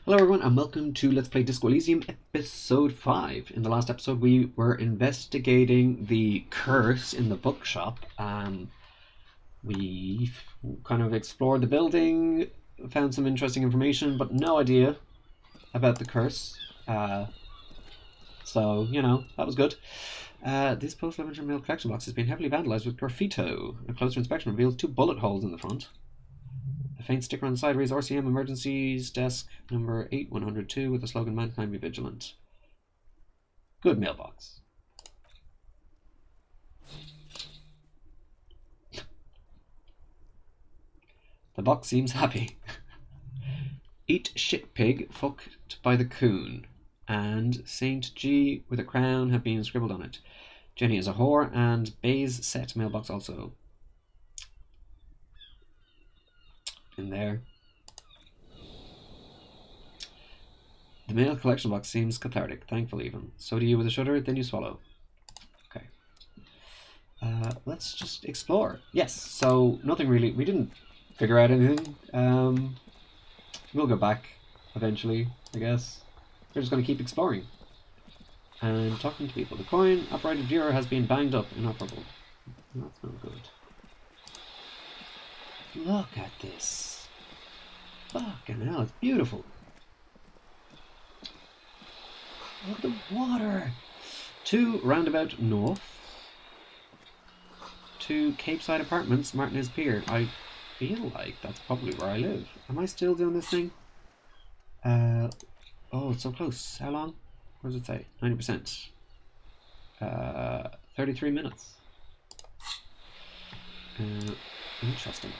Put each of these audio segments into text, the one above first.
Hello everyone and welcome to Let's Play Disco Elysium episode 5. In the last episode we were investigating the curse in the bookshop. We kind of explored the building, found some interesting information, but no idea about the curse. So, you know, that was good. This post-Levenger mail collection box has been heavily vandalized with graffito. A closer inspection reveals 2 bullet holes in the front. A faint sticker on the side reads RCM Emergencies Desk number 8102 with the slogan "Mankind be vigilant." Good mailbox. The box seems happy. Eat shit pig, fucked by the coon. And Saint G with a crown have been scribbled on it. Jenny is a whore and Bay's set mailbox also. In there. The mail collection box seems cathartic, thankful even. So do you with a shudder, then you swallow. Okay. Let's just explore. Yes, so nothing really. We didn't figure out anything. We'll go back eventually, I guess. We're just going to keep exploring. And talking to people. The coin-operated viewer has been banged up, inoperable. That's not good. Look at this. Fucking hell, it's beautiful. Look at the water. To Roundabout North. To Capeside Apartments, Martinez Pier. I feel like that's probably where I live. Am I still doing this thing? Oh, it's so close. How long? What does it say? 90%. 33 minutes. Interesting.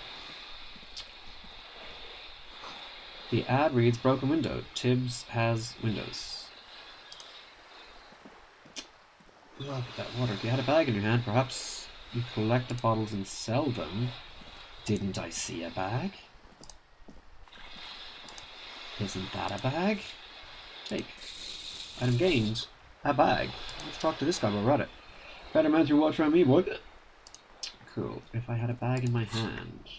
The ad reads broken window. Tibbs has windows. Look at that water. If you had a bag in your hand, perhaps you collect the bottles and sell them. Didn't I see a bag? Isn't that a bag? Take. Item gained. A bag. Let's talk to this guy while we're at it. Better mount your watch around me, boy. Cool. If I had a bag in my hand.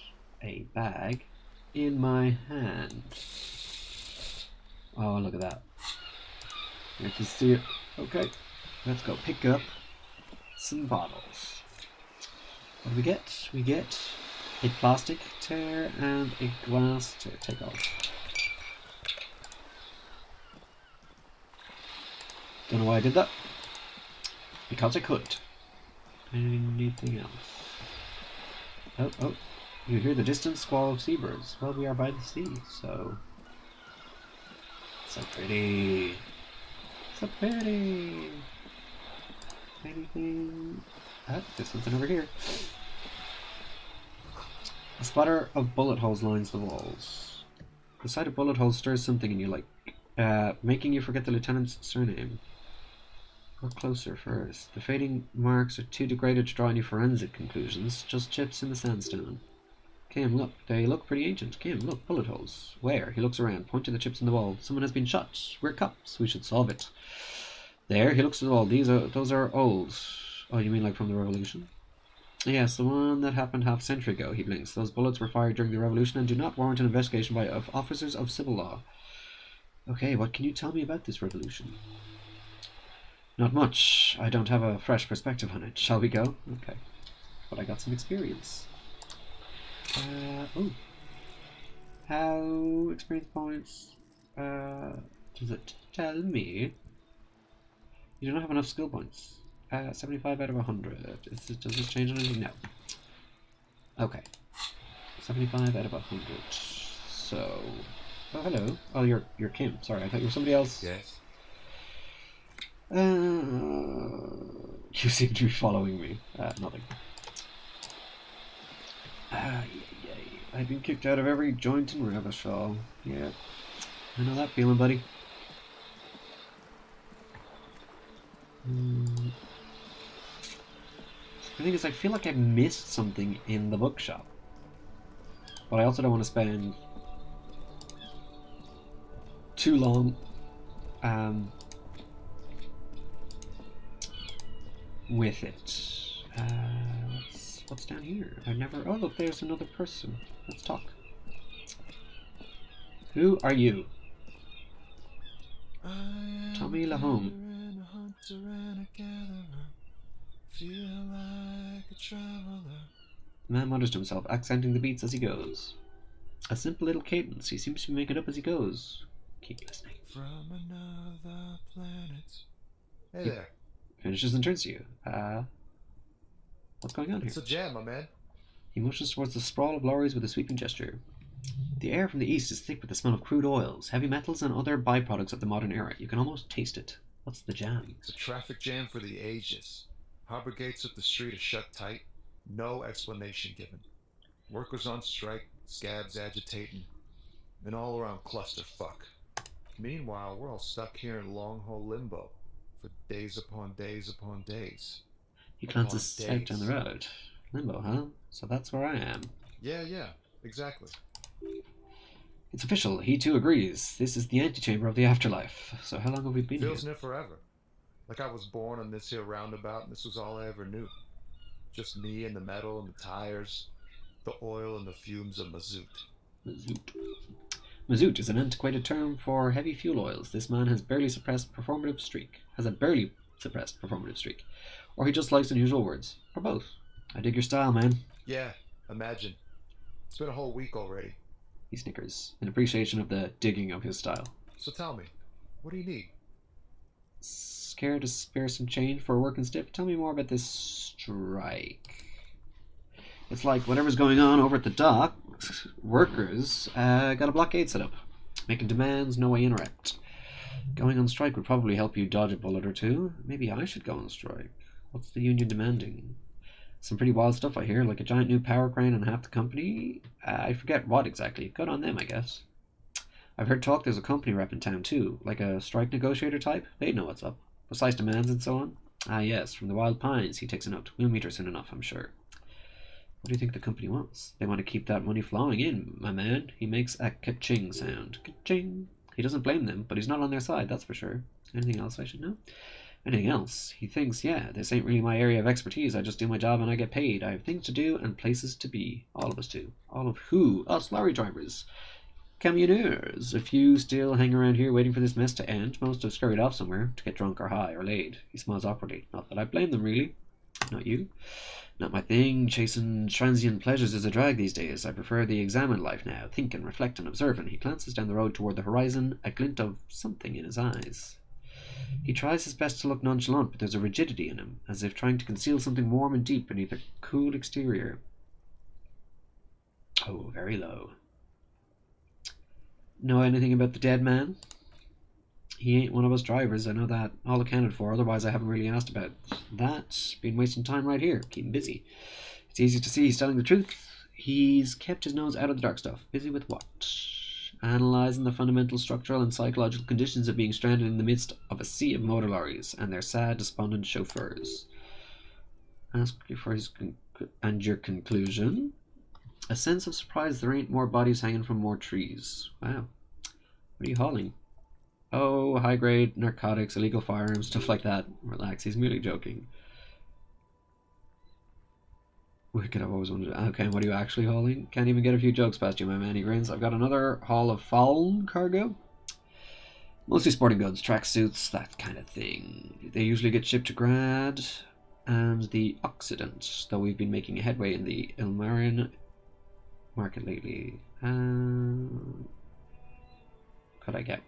A bag in my hand. Oh, look at that. You can see it. Okay. Let's go pick up some bottles. What do we get? We get a plastic tear and a glass tear. Take off. Don't know why I did that. Because I could. Anything else? Oh. You hear the distant squall of seabirds. Well, we are by the sea, so... So pretty. So pretty. Anything... Oh, there's something over here. A splatter of bullet holes lines the walls. The sight of bullet holes stirs something in you, like... making you forget the lieutenant's surname. Look closer first. The fading marks are too degraded to draw any forensic conclusions, just chips in the sandstone. Kim, look. They look pretty ancient. Kim, look. Bullet holes. Where? He looks around, pointing the chips in the wall. Someone has been shot. We're cops. We should solve it. There. He looks at the wall. Those are old. Oh, you mean like from the Revolution? Yes, the one that happened half a century ago, he blinks. Those bullets were fired during the Revolution and do not warrant an investigation by officers of civil law. Okay, what can you tell me about this revolution? Not much. I don't have a fresh perspective on it. Shall we go? Okay. But I got some experience. Oh. How experience points does it tell me? You do not have enough skill points. 75 out of 100. Does this change anything? No. Okay. 75 out of 100. So... Oh, hello. Oh, you're Kim. Sorry, I thought you were somebody else. Yes. You seem to be following me. Nothing. I've been kicked out of every joint in Ravishall. Yeah. I know that feeling, buddy. The thing is, I feel like I missed something in the bookshop. But I also don't want to spend too long with it. What's down here? I've never... Oh, look, there's another person. Let's talk. Who are you? Tommy Lahome. And a hunter and a gatherer. Feel like a traveler. The man mutters to himself, accenting the beats as he goes. A simple little cadence. He seems to be making it up as he goes. Keep listening. From another planet. Hey He there. finishes and turns to you. What's going on here? It's a jam, my man. He motions towards the sprawl of lorries with a sweeping gesture. The air from the east is thick with the smell of crude oils, heavy metals, and other byproducts of the modern era. You can almost taste it. What's the jam? It's a traffic jam for the ages. Harbor gates up the street are shut tight. No explanation given. Workers on strike, scabs agitating, an all-around clusterfuck. Meanwhile, we're all stuck here in long-haul limbo for days upon days upon days. He glances south down the road. Limbo, huh? So that's where I am. Yeah, exactly. It's official. He too agrees. This is the antechamber of the afterlife. So how long have we been Feels here? near forever. Like I was born on this here roundabout and this was all I ever knew. Just me and the metal and the tires, the oil and the fumes of mazout. Mazout. Mazout is an antiquated term for heavy fuel oils. This man has a barely suppressed performative streak. Or he just likes unusual words. Or both. I dig your style, man. Yeah, imagine. It's been a whole week already. He snickers, in appreciation of the digging of his style. So tell me, what do you need? Scared to spare some change for a working stiff? Tell me more about this strike. It's like whatever's going on over at the dock, workers got a blockade set up, making demands no way in or out. Going on strike would probably help you dodge a bullet or two. Maybe I should go on strike. What's the union demanding? Some pretty wild stuff I hear, like a giant new power crane on half the company. I forget what exactly. Good on them, I guess. I've heard talk there's a company rep in town too, like a strike negotiator type. They'd know what's up. Precise demands and so on. Ah yes, from the Wild Pines, he takes a note. We'll meet her soon enough, I'm sure. What do you think the company wants? They want to keep that money flowing in, my man. He makes a ka-ching sound. Ka-ching. He doesn't blame them, but he's not on their side, that's for sure. Anything else I should know? Anything else? He thinks, yeah, this ain't really my area of expertise. I just do my job and I get paid. I have things to do and places to be. All of us do. All of who? Us lorry drivers. Camioneurs. A few still hang around here waiting for this mess to end. Most have scurried off somewhere to get drunk or high or laid. He smiles awkwardly. Not that I blame them, really. Not you. Not my thing. Chasing transient pleasures is a drag these days. I prefer the examined life now. Think and reflect and observe. And he glances down the road toward the horizon, a glint of something in his eyes. He tries his best to look nonchalant, but there's a rigidity in him, as if trying to conceal something warm and deep beneath a cool exterior. Oh, very low. Know anything about the dead man? He ain't one of us drivers, I know that. All accounted for, otherwise I haven't really asked about that. Been wasting time right here, keeping busy. It's easy to see he's telling the truth. He's kept his nose out of the dark stuff. Busy with what? Analysing the fundamental structural and psychological conditions of being stranded in the midst of a sea of motor lorries and their sad, despondent chauffeurs. Ask you for his and your conclusion. A sense of surprise there ain't more bodies hanging from more trees. Wow. What are you hauling? Oh, high-grade narcotics, illegal firearms, stuff like that. Relax, he's merely joking. Wicked, I've always wondered. Okay, what are you actually hauling? Can't even get a few jokes past you, my man. He grins. I've got another haul of foul cargo. Mostly sporting goods, tracksuits, that kind of thing. They usually get shipped to Grad and the Occident, though we've been making headway in the Ilmarian market lately. Could I get?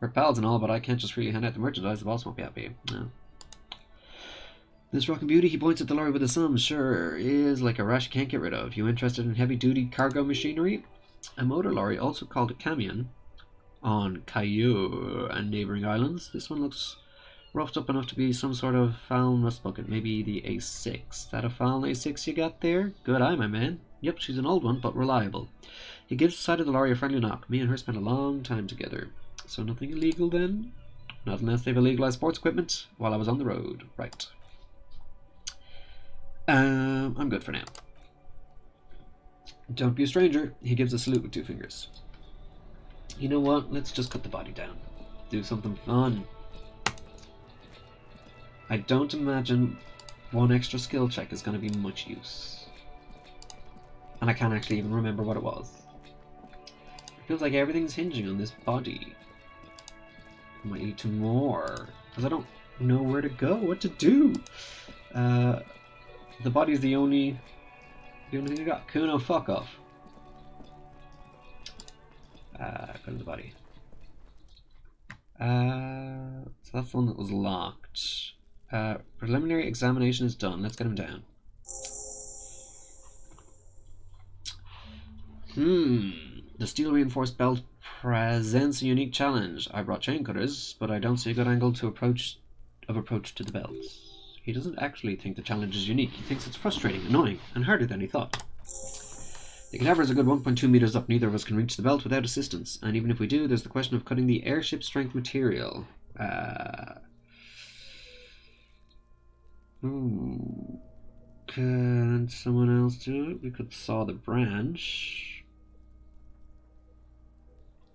We're pals and all, but I can't just really hand out the merchandise. The boss won't be happy. No. This rockin' beauty, he points at the lorry with a sum, sure, is like a rash you can't get rid of. You interested in heavy-duty cargo machinery? A motor lorry, also called a camion, on Caillou and neighbouring islands. This one looks roughed up enough to be some sort of Faln rust bucket, maybe the A6. That a Faln A6 you got there? Good eye, my man. Yep, she's an old one, but reliable. He gives the side of the lorry a friendly knock. Me and her spent a long time together. So nothing illegal then? Not unless they've illegalized sports equipment while I was on the road. Right. I'm good for now. Don't be a stranger. He gives a salute with 2 fingers. You know what? Let's just cut the body down. Do something fun. I don't imagine one extra skill check is going to be much use. And I can't actually even remember what it was. It feels like everything's hinging on this body. I might need 2 more. Because I don't know where to go, what to do. The body's the only thing I got. Kuno, fuck off. Go to the body. So that's the one that was locked. Preliminary examination is done. Let's get him down. The steel reinforced belt presents a unique challenge. I brought chain cutters, but I don't see a good angle to approach to the belt. He doesn't actually think the challenge is unique. He thinks it's frustrating, annoying, and harder than he thought. The cadaver is a good 1.2 meters up. Neither of us can reach the belt without assistance, and even if we do, there's the question of cutting the airship strength material. Can someone else do it? We could saw the branch.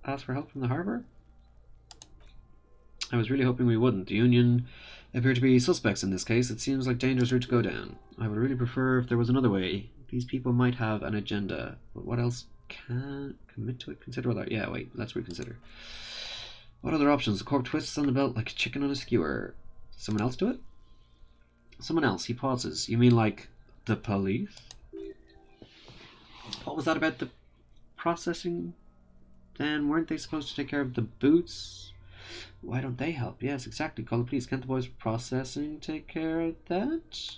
Ask for help from the harbour? I was really hoping we wouldn't. The Union appear to be suspects in this case. It seems like dangerous route to go down. I would really prefer if there was another way. These people might have an agenda, but what else can commit to it? Consider other. Yeah, wait, let's reconsider. What other options? The corp twists on the belt like a chicken on a skewer. Someone else do it? Someone else. He pauses. You mean like the police? What was that about the processing? Then weren't they supposed to take care of the boots? Why don't they help? Yes, exactly. Call the police. Can't the boys processing take care of that?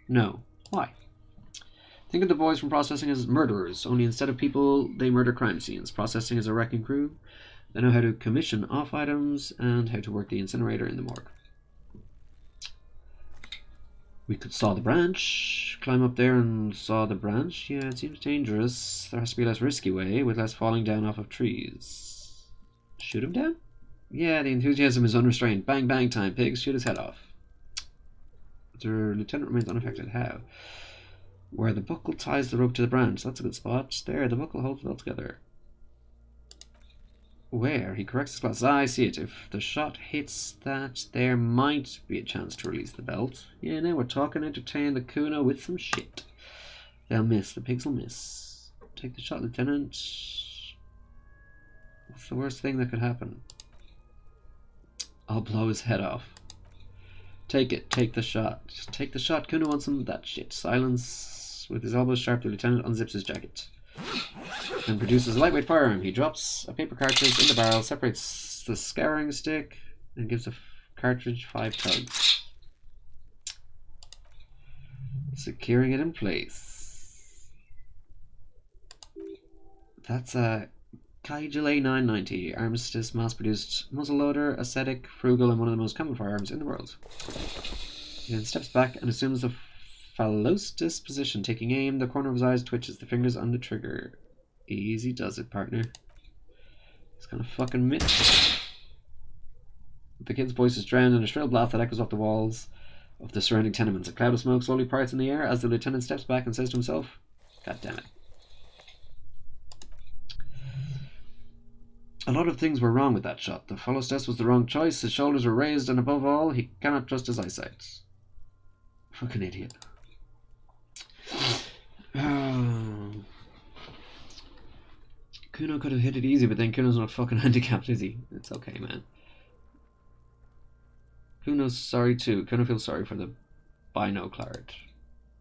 No. Why? Think of the boys from processing as murderers, only instead of people, they murder crime scenes. Processing is a wrecking crew. They know how to commission off items and how to work the incinerator in the morgue. We could saw the branch, climb up there and saw the branch. Yeah, it seems dangerous. There has to be a less risky way, with less falling down off of trees. Shoot him down? Yeah, the enthusiasm is unrestrained. Bang, bang time, pigs. Shoot his head off. The lieutenant remains unaffected. How? Where the buckle ties the rope to the branch. That's a good spot. There, the buckle holds it all together. Where? He corrects his glasses. I see it. If the shot hits that, there might be a chance to release the belt. Yeah, now we're talking. Entertain the Kuno with some shit. They'll miss. The pigs will miss. Take the shot, Lieutenant. What's the worst thing that could happen? I'll blow his head off. Take it. Take the shot. Just take the shot. Kuno wants some of that shit. Silence. With his elbows sharp, the lieutenant unzips his jacket and produces a lightweight firearm. He drops a paper cartridge in the barrel, separates the scouring stick, and gives the cartridge 5 tugs, securing it in place. That's a Kaijil A990, Armistice, mass-produced muzzleloader, ascetic, frugal, and one of the most common firearms in the world. He then steps back and assumes the Phallostis position, taking aim. The corner of his eyes twitches, the fingers on the trigger. Easy does it, partner. He's gonna fucking miss. The kid's voice is drowned in a shrill blast that echoes off the walls of the surrounding tenements. A cloud of smoke slowly parts in the air as the lieutenant steps back and says to himself, God damn it. A lot of things were wrong with that shot. The Phallostis was the wrong choice. His shoulders were raised, and above all, he cannot trust his eyesight. Fucking idiot. Kuno could have hit it easy, but then Kuno's not fucking handicapped, is he? It's okay, man. Kuno's sorry too. Kuno feels sorry for the binoclard.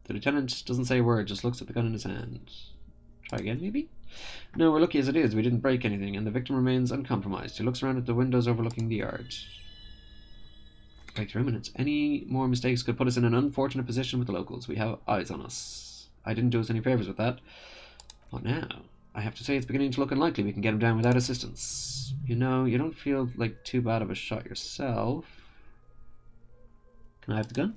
The lieutenant doesn't say a word, just looks at the gun in his hand. Try again, maybe? No, we're lucky as it is. We didn't break anything, and the victim remains uncompromised. He looks around at the windows overlooking the yard. Breakthrough imminent. Any more mistakes could put us in an unfortunate position with the locals. We have eyes on us. I didn't do us any favours with that. What now? I have to say it's beginning to look unlikely we can get him down without assistance. You know, you don't feel like too bad of a shot yourself. Can I have the gun?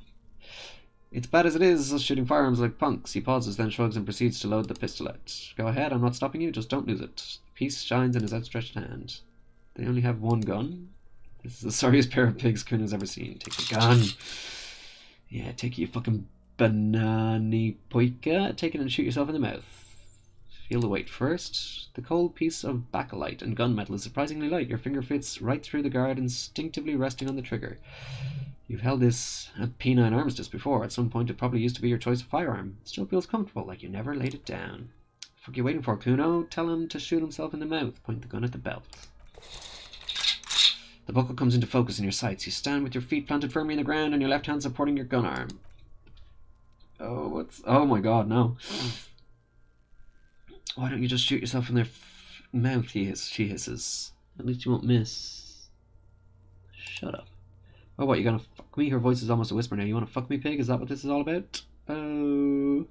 It's bad as it is, us shooting firearms like punks. He pauses, then shrugs and proceeds to load the pistolet. Go ahead, I'm not stopping you, just don't lose it. The piece shines in his outstretched hand. They only have one gun? This is the sorriest pair of pigs Kuno's ever seen. Take the gun. Yeah, take it, you fucking banana poika. Take it and shoot yourself in the mouth. Feel the weight first. The cold piece of bakelite and gunmetal is surprisingly light. Your finger fits right through the guard, instinctively resting on the trigger. You've held this penine armistice before. At some point it probably used to be your choice of firearm. It still feels comfortable, like you never laid it down. What are you waiting for, Kuno? Tell him to shoot himself in the mouth. Point the gun at the belt. The buckle comes into focus in your sights. You stand with your feet planted firmly in the ground and your left hand supporting your gun arm. Oh my god, no. Why don't you just shoot yourself in the mouth, she hisses. At least you won't miss. Shut up. Oh, what, you gonna fuck me? Her voice is almost a whisper now. You wanna fuck me, pig? Is that what this is all about? Oh.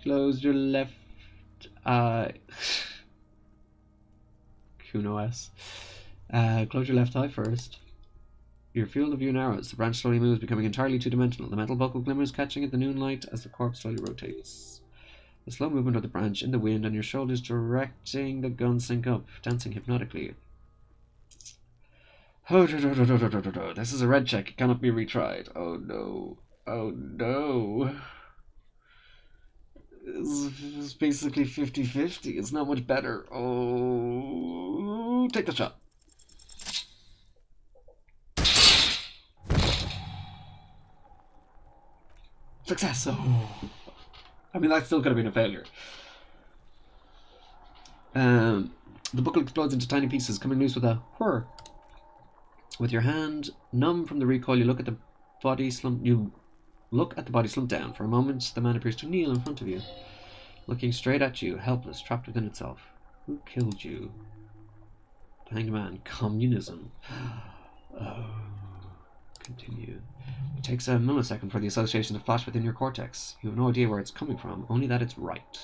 Close your left eye. Kuno S. Close your left eye first. Your field of view narrows. The branch slowly moves, becoming entirely two-dimensional. The metal buckle glimmers, catching at the noonlight as the corpse slowly rotates. The slow movement of the branch in the wind and your shoulders directing the gun sync up, dancing hypnotically. Oh, this is a red check. It cannot be retried. Oh no. Oh no. It's basically 50-50. It's not much better. Oh, take the shot. Success. Oh. I mean, that still could have been a failure. The buckle explodes into tiny pieces, coming loose with a whir. With your hand numb from the recoil, you look at the body slump. You look at the body slumped down. For a moment, the man appears to kneel in front of you, looking straight at you, helpless, trapped within itself. Who killed you? The hanged man. Communism. Oh. Continue. It takes a millisecond for the association to flash within your cortex. You have no idea where it's coming from, only that it's right.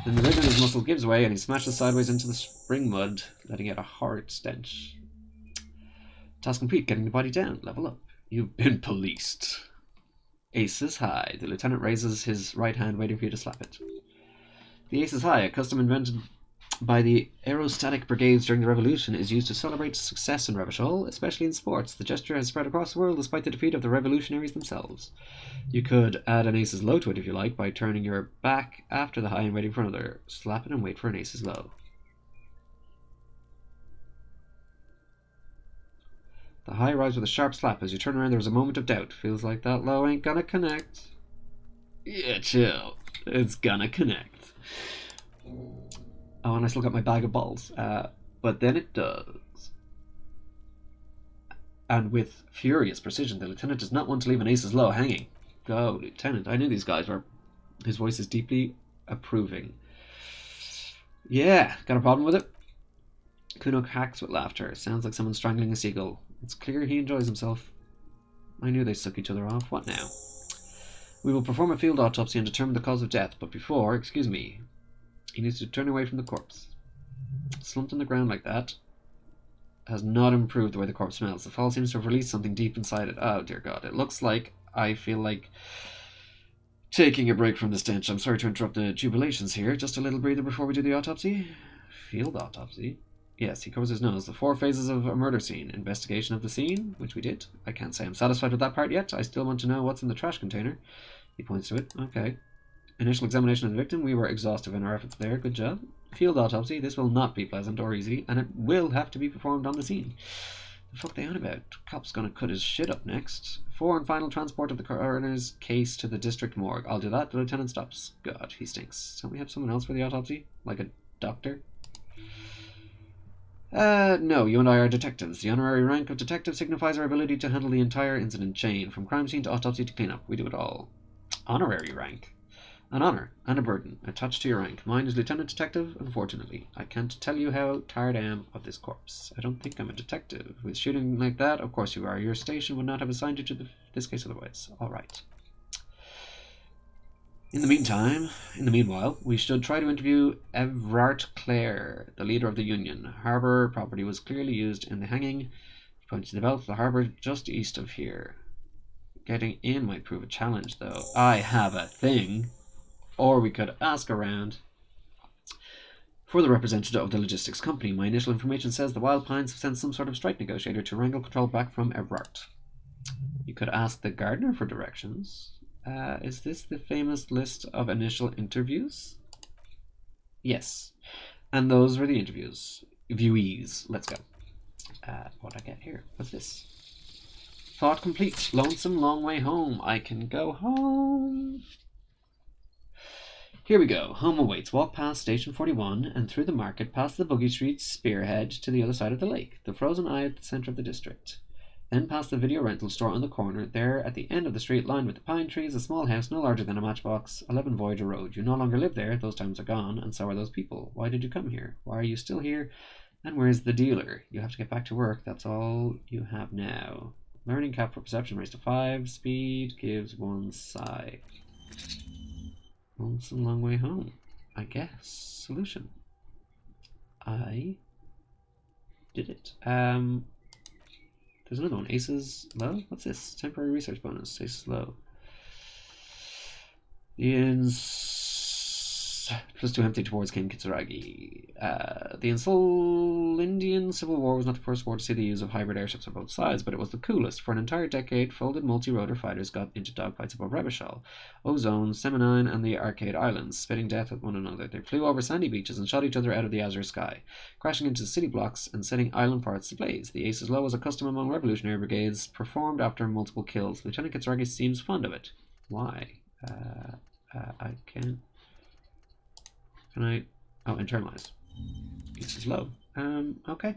Then the ridge in his muscle gives way and he smashes sideways into the spring mud, letting out a horrid stench. Task complete, getting the body down. Level up. You've been policed. Aces high. The lieutenant raises his right hand, waiting for you to slap it. The aces high, a custom invented by the aerostatic brigades during the revolution, is used to celebrate success in Revachol, especially in sports. The gesture has spread across the world despite the defeat of the revolutionaries themselves. You could add an aces low to it if you like, by turning your back after the high and waiting for another. Slap it and wait for an aces low. The high arrives with a sharp slap. As you turn around, there's a moment of doubt. Feels like that low ain't gonna connect. Yeah, chill. It's gonna connect. Oh, and I still got my bag of balls. But then it does. And with furious precision, the lieutenant does not want to leave an aces low hanging. Go, Lieutenant. I knew these guys were... His voice is deeply approving. Yeah, got a problem with it? Kunuk hacks with laughter. Sounds like someone strangling a seagull. It's clear he enjoys himself. I knew they'd suck each other off. What now? We will perform a field autopsy and determine the cause of death, but before, excuse me, he needs to turn away from the corpse. Slumped on the ground like that has not improved the way the corpse smells. The fall seems to have released something deep inside it. Oh dear God. It looks like I feel like taking a break from the stench. I'm sorry to interrupt the jubilations here. Just a little breather before we do the autopsy. Field autopsy? Yes, he covers his nose. The 4 phases of a murder scene. Investigation of the scene, which we did. I can't say I'm satisfied with that part yet. I still want to know what's in the trash container. He points to it. Okay. Initial examination of the victim. We were exhaustive in our efforts there. Good job. Field autopsy. This will not be pleasant or easy, and it will have to be performed on the scene. The fuck they on about? Cop's gonna cut his shit up next. 4 and final transport of the coroner's case to the district morgue. I'll do that. The lieutenant stops. God, he stinks. Don't we have someone else for the autopsy? Like a doctor? No, you and I are detectives. The honorary rank of detective signifies our ability to handle the entire incident chain, from crime scene to autopsy to cleanup. We do it all. Honorary rank. An honor and a burden attached to your rank. Mine is lieutenant detective, unfortunately. I can't tell you how tired I am of this corpse. I don't think I'm a detective. With shooting like that, of course you are. Your station would not have assigned you to this case otherwise. All right. In the meanwhile, we should try to interview Evrart Clare, the leader of the union. Harbour property was clearly used in the hanging. He points to the belt of the harbour just east of here. Getting in might prove a challenge, though. I have a thing. Or we could ask around for the representative of the logistics company. My initial information says the Wild Pines have sent some sort of strike negotiator to wrangle control back from Evrart. You could ask the gardener for directions. Is this the famous list of initial interviews? Yes. And those were the interviews. Viewees. Let's go. What'd I get here? What's this? Thought complete. Lonesome long way home. I can go home. Here we go. Home awaits. Walk past Station 41 and through the market, past the Buggy Street spearhead to the other side of the lake, the frozen eye at the centre of the district. Then past the video rental store on the corner, there at the end of the street lined with the pine trees, a small house no larger than a matchbox, 11 Voyager Road. You no longer live there, those times are gone, and so are those people. Why did you come here? Why are you still here? And where's the dealer? You have to get back to work, that's all you have now. Learning cap for perception raised to 5, speed gives 1 sigh. Well, it's a long way home, I guess. Solution. I did it. There's another one. Aces low? What's this? Temporary research bonus. Aces low. Plus 2 empty towards King Kitsuragi. The Indian Civil War was not the first war to see the use of hybrid airships on both sides, but it was the coolest. For an entire decade, folded multi-rotor fighters got into dogfights above Revachol, Ozone, Seminine, and the Arcade Islands, spitting death at one another. They flew over sandy beaches and shot each other out of the azure sky, crashing into city blocks and setting island forts ablaze. The Aces Low was a custom among revolutionary brigades, performed after multiple kills. Lieutenant Kitsuragi seems fond of it. Why? I can't... Can I... Oh, internalize. Aces Low. Okay.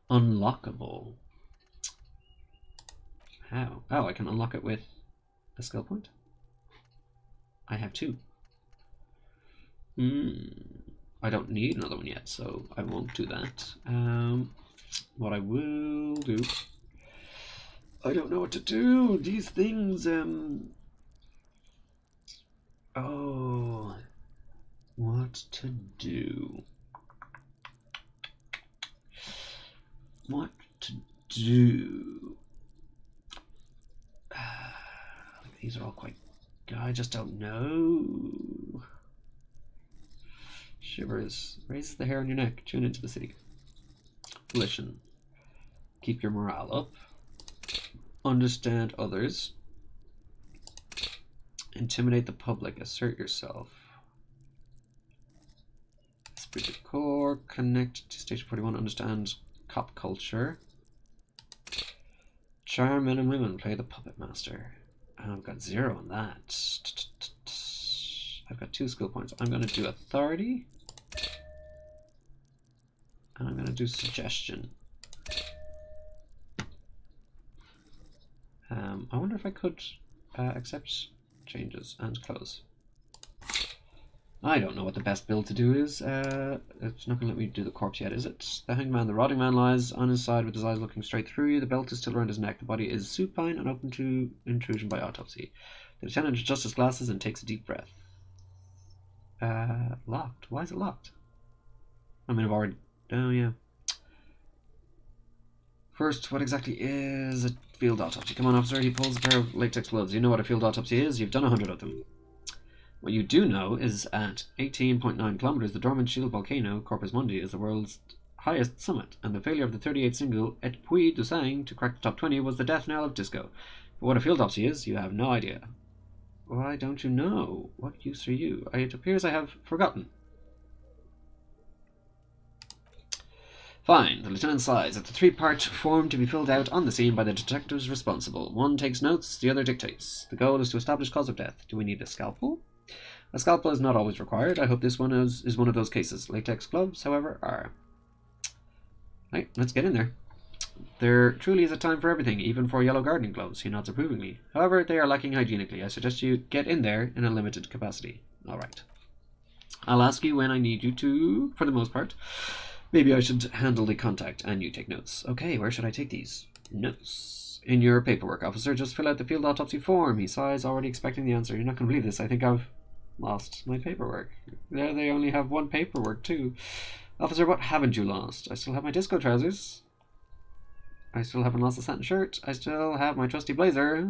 Unlockable. How? Oh, I can unlock it with a skill point? I have 2. I don't need another one yet, so I won't do that. What I will do... I don't know what to do! These things, Oh... What to do? What to do? These are all quite... I just don't know. Shivers. Raises the hair on your neck. Tune into the city. Volition. Keep your morale up. Understand others. Intimidate the public. Assert yourself. Esprit de Corps. Connect to Station 41. Understand cop culture. Charm men and women. Play the puppet master. I've got 0 on that. I've got 2 skill points. I'm going to do authority. And I'm going to do suggestion. I wonder if I could accept changes and close. I don't know what the best build to do is. It's not going to let me do the corpse yet, is it? The hanged man, the rotting man lies on his side with his eyes looking straight through you. The belt is still around his neck. The body is supine and open to intrusion by autopsy. The lieutenant adjusts his glasses and takes a deep breath. Locked. Why is it locked? I mean, I've already... Oh, yeah. First, what exactly is a field autopsy? Come on, officer. He pulls a pair of latex gloves. You know what a field autopsy is? You've done 100 of them. What you do know is at 18.9 kilometers, the dormant shield volcano, Corpus Mundi, is the world's highest summit, and the failure of the 38 single Et Puis du Sang to crack the top 20 was the death knell of disco. But what a field autopsy is, you have no idea. Why don't you know? What use are you? It appears I have forgotten. Fine. The lieutenant sighs at the 3-part form to be filled out on the scene by the detectives responsible. One takes notes, the other dictates. The goal is to establish cause of death. Do we need a scalpel? A scalpel is not always required. I hope this one is one of those cases. Latex gloves, however, are. Right, let's get in there. There truly is a time for everything, even for yellow gardening gloves. He nods approvingly. However, they are lacking hygienically. I suggest you get in there in a limited capacity. All right. I'll ask you when I need you to, for the most part. Maybe I should handle the contact and you take notes. Okay, where should I take these? Notes. In your paperwork, officer. Just fill out the field autopsy form. He sighs, already expecting the answer. You're not going to believe this. I think I've lost my paperwork. There, they only have 1 paperwork, too. Officer, what haven't you lost? I still have my disco trousers. I still haven't lost the satin shirt. I still have my trusty blazer.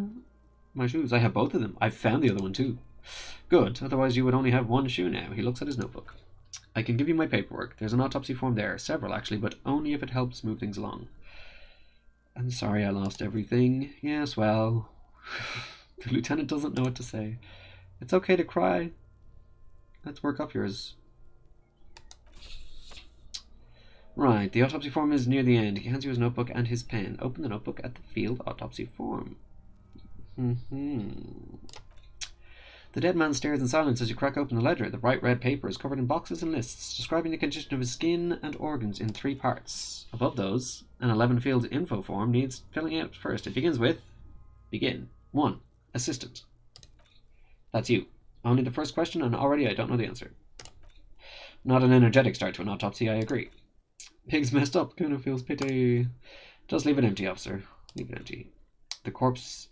My shoes. I have both of them. I've found the other one, too. Good. Otherwise, you would only have 1 shoe now. He looks at his notebook. I can give you my paperwork. There's an autopsy form there. Several, actually, but only if it helps move things along. I'm sorry I lost everything. Yes, well... The lieutenant doesn't know what to say. It's okay to cry. Let's work up yours. Right, the autopsy form is near the end. He hands you his notebook and his pen. Open the notebook at the field autopsy form. The The dead man stares in silence as you crack open the ledger. The bright red paper is covered in boxes and lists, describing the condition of his skin and organs in 3 parts. Above those, an 11-field info form needs filling out first. It begins with, begin. 1. Assistant. That's you. Only the first question, and already I don't know the answer. Not an energetic start to an autopsy, I agree. Pig's messed up. Kuna feels pity. Just leave it empty, officer. Leave it empty. The corpse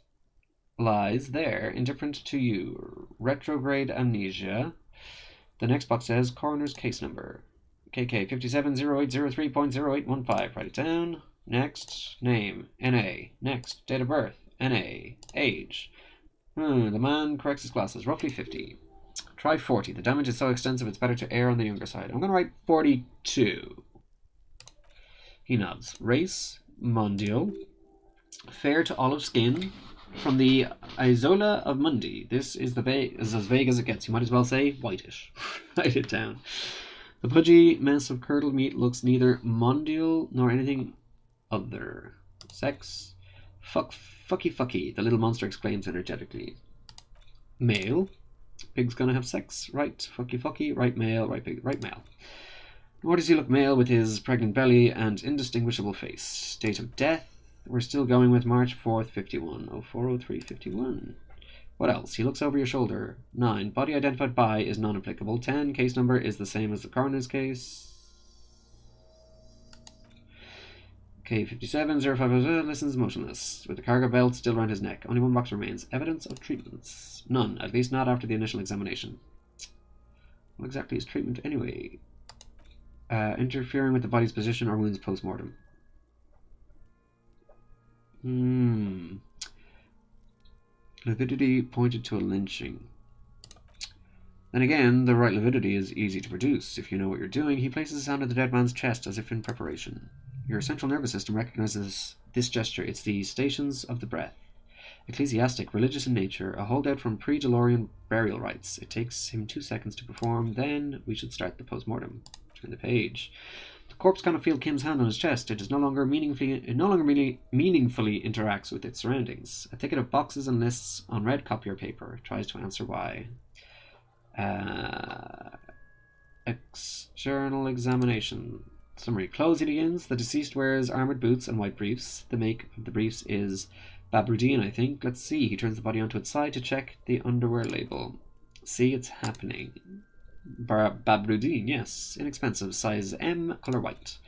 lies there, indifferent to you. Retrograde amnesia. The next box says coroner's case number. KK 570803.0815. Write it down. Next. Name. NA. Next. Date of birth. NA. Age. The man corrects his glasses. Roughly 50. Try 40. The damage is so extensive it's better to err on the younger side. I'm going to write 42. He nods. Race. Mondial. Fair to olive skin. From the Isola of Mundi. This is as vague as it gets. You might as well say whitish. Write it down. The pudgy mess of curdled meat looks neither mondial nor anything other. Sex. Fucky, the little monster exclaims energetically. Male. Pig's gonna have sex. Right. Fucky. Right male. Right pig. Right male. Nor does he look male with his pregnant belly and indistinguishable face. Date of death. We're still going with March 4th, 51. 0403 51. What else? He looks over your shoulder. 9. Body identified by is non-applicable. 10. Case number is the same as the coroner's case. Okay, 57, 050, listens motionless, with the cargo belt still around his neck. Only 1 box remains. Evidence of treatments. None, at least not after the initial examination. What exactly is treatment anyway? Interfering with the body's position or wounds post-mortem. Lividity pointed to a lynching. Then again, the right lividity is easy to produce. If you know what you're doing, he places his hand on the dead man's chest as if in preparation. Your central nervous system recognizes this gesture. It's the stations of the breath. Ecclesiastic, religious in nature, a holdout from pre-DeLorean burial rites. It takes him 2 seconds to perform, then we should start the post-mortem. Turn the page. The corpse cannot feel Kim's hand on his chest. It no longer meaningfully interacts with its surroundings. A thicket of boxes and lists on red copier paper tries to answer why. External examination. Summary. Clothes begins. The deceased wears armored boots and white briefs. The make of the briefs is Babrudine, I think. Let's see. He turns the body onto its side to check the underwear label. See, it's happening. Babrudine, yes. Inexpensive. Size M, color white.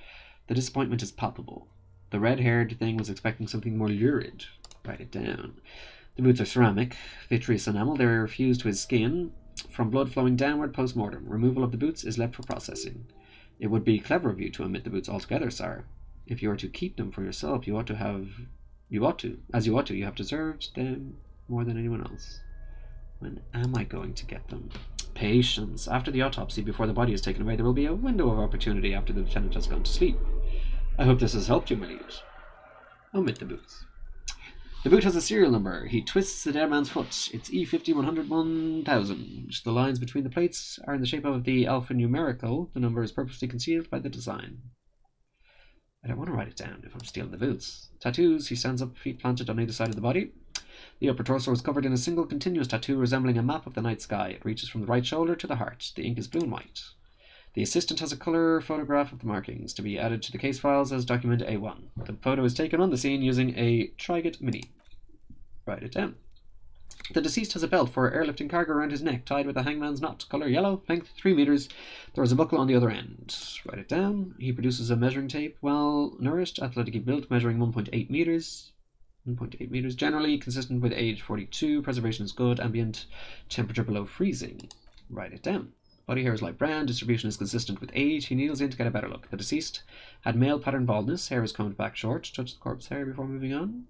The disappointment is palpable. The red-haired thing was expecting something more lurid. Write it down. The boots are ceramic, vitreous enamel. They're fused to his skin. From blood flowing downward post-mortem. Removal of the boots is left for processing. It would be clever of you to omit the boots altogether, sir. If you are to keep them for yourself, you have deserved them more than anyone else. When am I going to get them? Patience. After the autopsy, before the body is taken away, there will be a window of opportunity after the lieutenant has gone to sleep. I hope this has helped you, my liege. Omit the boots. The boot has a serial number. He twists the dead man's foot. It's E50-100-1000. The lines between the plates are in the shape of the alphanumerical. The number is purposely concealed by the design. I don't want to write it down if I'm stealing the boots. Tattoos. He stands up, feet planted on either side of the body. The upper torso is covered in a single continuous tattoo resembling a map of the night sky. It reaches from the right shoulder to the heart. The ink is blue and white. The assistant has a colour photograph of the markings to be added to the case files as document A1. The photo is taken on the scene using a Trigot Mini. Write it down. The deceased has a belt for airlifting cargo around his neck, tied with a hangman's knot. Colour yellow, length 3 meters. There is a buckle on the other end. Write it down. He produces a measuring tape. Well nourished, athletically built, measuring 1.8 meters. 1.8 meters. Generally consistent with age 42. Preservation is good. Ambient temperature below freezing. Write it down. Body hair is light brown. Distribution is consistent with age. He kneels in to get a better look. The deceased had male pattern baldness. Hair is combed back short. Touch the corpse hair before moving on.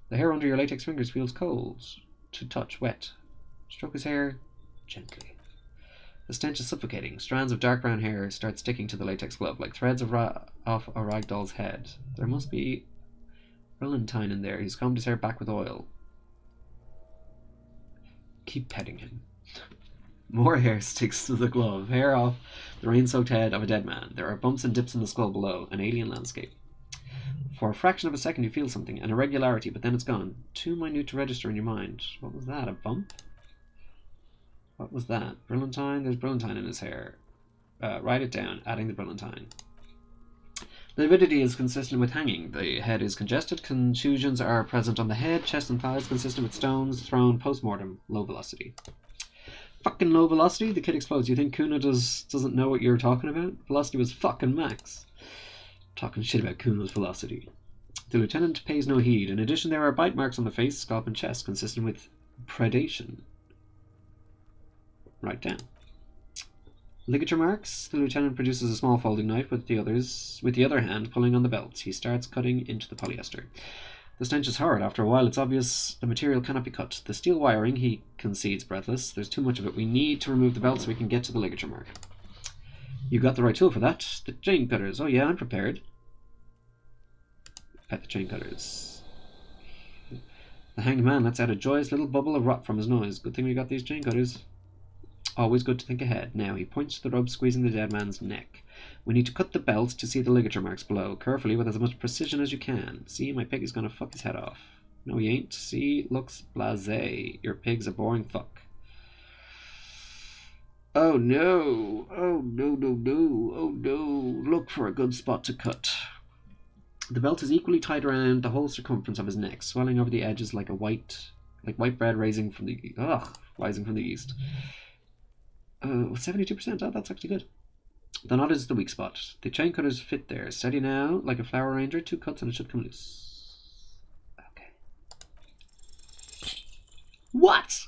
The hair under your latex fingers feels cold. To touch, wet. Stroke his hair gently. The stench is suffocating. Strands of dark brown hair start sticking to the latex glove like threads off a rag doll's head. There must be Valentine in there. He's combed his hair back with oil. Keep petting him. More hair sticks to the glove. Hair off the rain-soaked head of a dead man. There are bumps and dips in the skull below. An alien landscape. For a fraction of a second you feel something, an irregularity, but then it's gone. Too minute to register in your mind. What was that, a bump? What was that? Brilliantine? There's brilliantine in his hair. Write it down, adding the brilliantine. Lividity is consistent with hanging. The head is congested. Contusions are present on the head, chest and thighs, consistent with stones thrown post-mortem. Low velocity. Fucking low velocity? The kid explodes. You think Kuna doesn't know what you're talking about? Velocity was fucking max. Talking shit about Kuno's velocity. The lieutenant pays no heed. In addition, there are bite marks on the face, scalp and chest, consistent with predation. Write down. Ligature marks. The lieutenant produces a small folding knife with the other hand pulling on the belt. He starts cutting into the polyester. The stench is horrid. After a while, it's obvious the material cannot be cut. The steel wiring, he concedes breathless. There's too much of it. We need to remove the belt so we can get to the ligature mark. You got the right tool for that. The chain cutters. Oh yeah, I'm prepared. Pet the chain cutters. The hanged man lets out a joyous little bubble of rot from his nose. Good thing we got these chain cutters. Always good to think ahead. Now he points to the rope squeezing the dead man's neck. We need to cut the belt to see the ligature marks below. Carefully, with as much precision as you can. See, my pig is going to fuck his head off. No, he ain't. See, looks blasé. Your pig's a boring fuck. Oh no. Oh no, no, no. Oh no. Look for a good spot to cut. The belt is equally tied around the whole circumference of his neck, swelling over the edges like white bread rising from the east. 72%. Oh, that's actually good. The knot is the weak spot. The chain cutters fit there. Steady now, like a flower arranger. 2 cuts and it should come loose. Okay. What?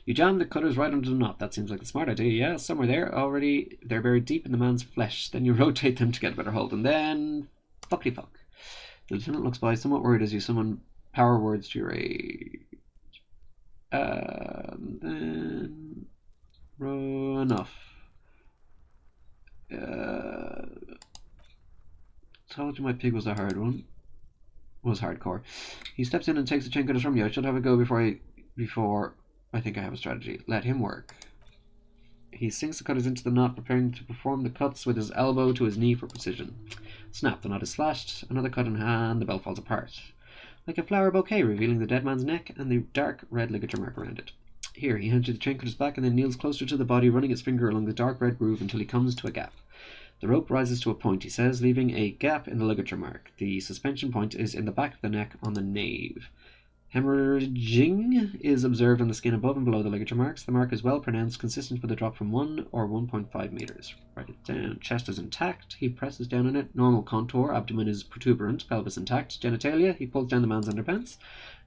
You jam the cutters right under the knot. That seems like a smart idea. Yeah, somewhere there. Already, they're buried deep in the man's flesh. Then you rotate them to get a better hold. And then, fuckity fuck. The lieutenant looks by, somewhat worried as you summon power words to your aid. Then enough. Told you my pig was a hard one. Was hardcore. He steps in and takes the chain cutters from you. I should have a go before I think I have a strategy. Let him work. He sinks the cutters into the knot, preparing to perform the cuts with his elbow to his knee for precision. Snap, the knot is slashed. Another cut in hand, the belt falls apart. Like a flower bouquet, revealing the dead man's neck and the dark red ligature mark around it. Here, he hands you the chain cutters back and then kneels closer to the body, running his finger along the dark red groove until he comes to a gap. The rope rises to a point, he says, leaving a gap in the ligature mark. The suspension point is in the back of the neck on the nave. Hemorrhaging is observed on the skin above and below the ligature marks. The mark is well pronounced, consistent with a drop from 1 or 1.5 meters. Write it down. Chest is intact. He presses down on it. Normal contour. Abdomen is protuberant. Pelvis intact. Genitalia. He pulls down the man's underpants.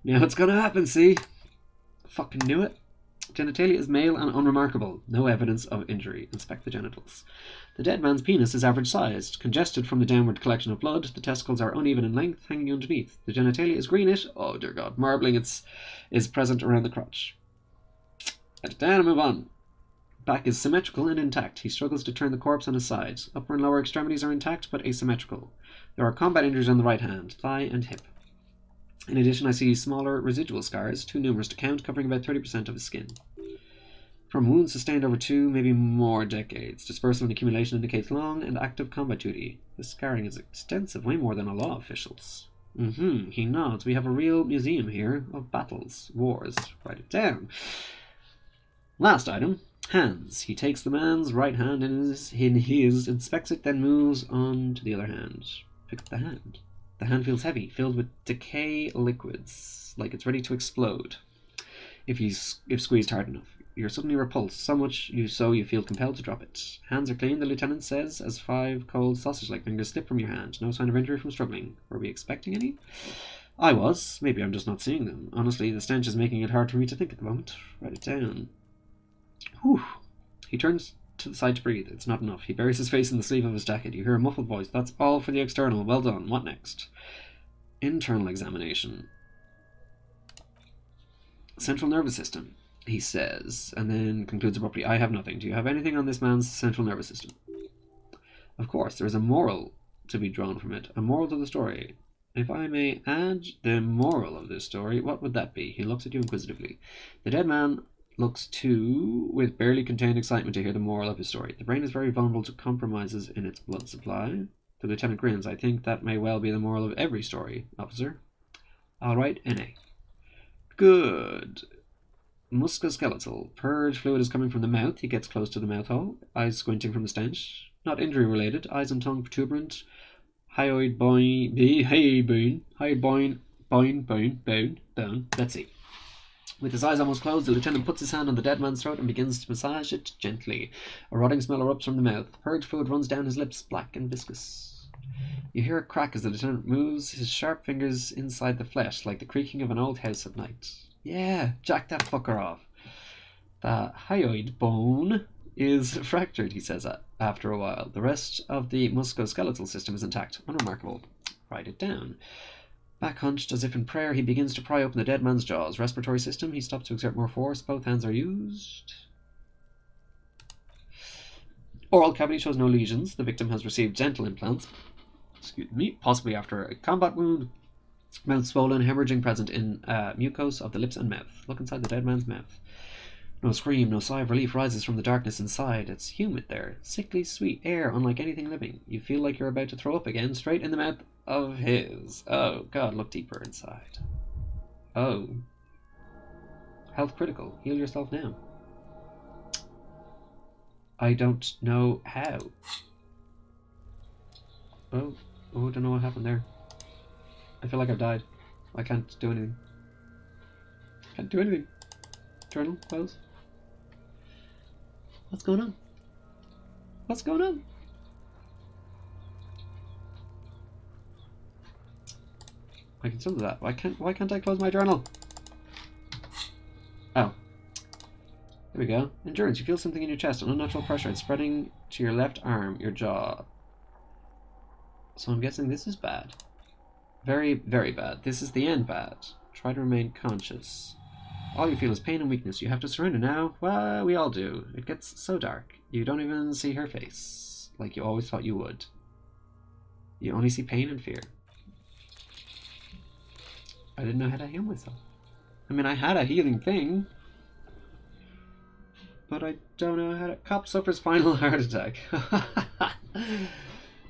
Now it's gonna happen, see? Fucking knew it. Genitalia is male and unremarkable. No evidence of injury. Inspect the genitals. The dead man's penis is average sized, congested from the downward collection of blood. The testicles are uneven in length, hanging underneath. The genitalia is greenish. Oh dear God. Marbling is present around the crotch. Let it down and move on. Back is symmetrical and intact. He struggles to turn the corpse on his side. Upper and lower extremities are intact but asymmetrical. There are combat injuries on the right hand, thigh and hip. In addition, I see smaller residual scars, too numerous to count, covering about 30% of his skin. From wounds sustained over 2, maybe more decades. Dispersal and accumulation indicates long and active combat duty. The scarring is extensive, way more than a law official's. He nods. We have a real museum here of battles, wars. Write it down. Last item. Hands. He takes the man's right hand in his, inspects it, then moves on to the other hand. Pick up the hand. The hand feels heavy, filled with decay liquids, like it's ready to explode. If squeezed hard enough. You're suddenly repulsed, so much so you feel compelled to drop it. Hands are clean, the lieutenant says, as 5 cold sausage-like fingers slip from your hand. No sign of injury from struggling. Were we expecting any? I was. Maybe I'm just not seeing them. Honestly, the stench is making it hard for me to think at the moment. Write it down. Whew. He turns to the side to breathe. It's not enough. He buries his face in the sleeve of his jacket. You hear a muffled voice. That's all for the external. Well done. What next? Internal examination. Central nervous system, he says, and then concludes abruptly. I have nothing. Do you have anything on this man's central nervous system? Of course, there is a moral to be drawn from it. A moral to the story. If I may add the moral of this story, what would that be? He looks at you inquisitively. The dead man looks too with barely contained excitement to hear the moral of his story. The brain is very vulnerable to compromises in its blood supply. The lieutenant grins. I think that may well be the moral of every story, officer. All right, N.A. Good. Musculoskeletal. Purge fluid is coming from the mouth. He gets close to the mouth hole. Eyes squinting from the stench. Not injury related. Eyes and tongue protuberant. Hyoid boing. Hey boon. Hyoid bone. Let's see. With his eyes almost closed, the lieutenant puts his hand on the dead man's throat and begins to massage it gently. A rotting smell erupts from the mouth. Purge fluid runs down his lips, black and viscous. You hear a crack as the lieutenant moves his sharp fingers inside the flesh, like the creaking of an old house at night. Yeah, jack that fucker off. The hyoid bone is fractured, he says after a while. The rest of the musculoskeletal system is intact. Unremarkable. Write it down. Back hunched, as if in prayer, he begins to pry open the dead man's jaws. Respiratory system, he stops to exert more force. Both hands are used. Oral cavity shows no lesions. The victim has received dental implants. Excuse me. Possibly after a combat wound. Mouth swollen, hemorrhaging present in mucose of the lips and mouth. Look inside the dead man's mouth. No scream, no sigh of relief rises from the darkness inside. It's humid there. Sickly sweet air, unlike anything living. You feel like you're about to throw up again, straight in the mouth of his. Oh, God, look deeper inside. Oh. Health critical. Heal yourself now. I don't know how. Oh, I don't know what happened there. I feel like I've died. I can't do anything. Can't do anything. Journal, close. What's going on? What's going on? I can still do that. Why can't I close my journal? Oh. There we go. Endurance. You feel something in your chest, an unnatural pressure. It's spreading to your left arm, your jaw. So I'm guessing this is bad. Very, very bad. This is the end bad. Try to remain conscious. All you feel is pain and weakness. You have to surrender now. Well, we all do. It gets so dark. You don't even see her face, like you always thought you would. You only see pain and fear. I didn't know how to heal myself. I mean, I had a healing thing, but I don't know how to... Cop suffers final heart attack.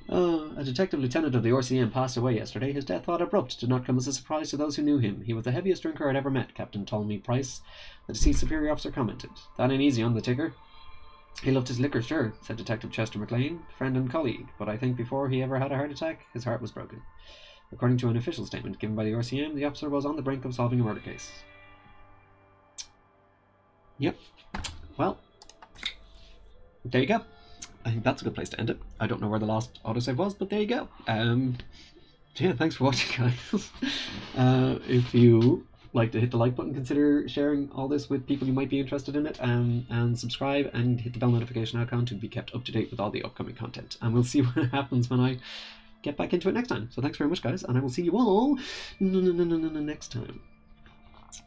A detective lieutenant of the RCM passed away yesterday. His death, thought abrupt, did not come as a surprise to those who knew him. He was the heaviest drinker I'd ever met, Captain Ptolemy Price. The deceased superior officer commented. That ain't easy on the ticker. He loved his liquor, sure, said Detective Chester McLean, friend and colleague, but I think before he ever had a heart attack, his heart was broken. According to an official statement given by the RCM, the officer was on the brink of solving a murder case. Yep. Well, there you go. I think that's a good place to end it. I don't know where the last autosave was, but there you go. Yeah, thanks for watching, guys. If you like to hit the like button, consider sharing all this with people who might be interested in it, and subscribe and hit the bell notification icon to be kept up to date with all the upcoming content. And we'll see what happens when I get back into it next time. So thanks very much, guys, and I will see you all next time.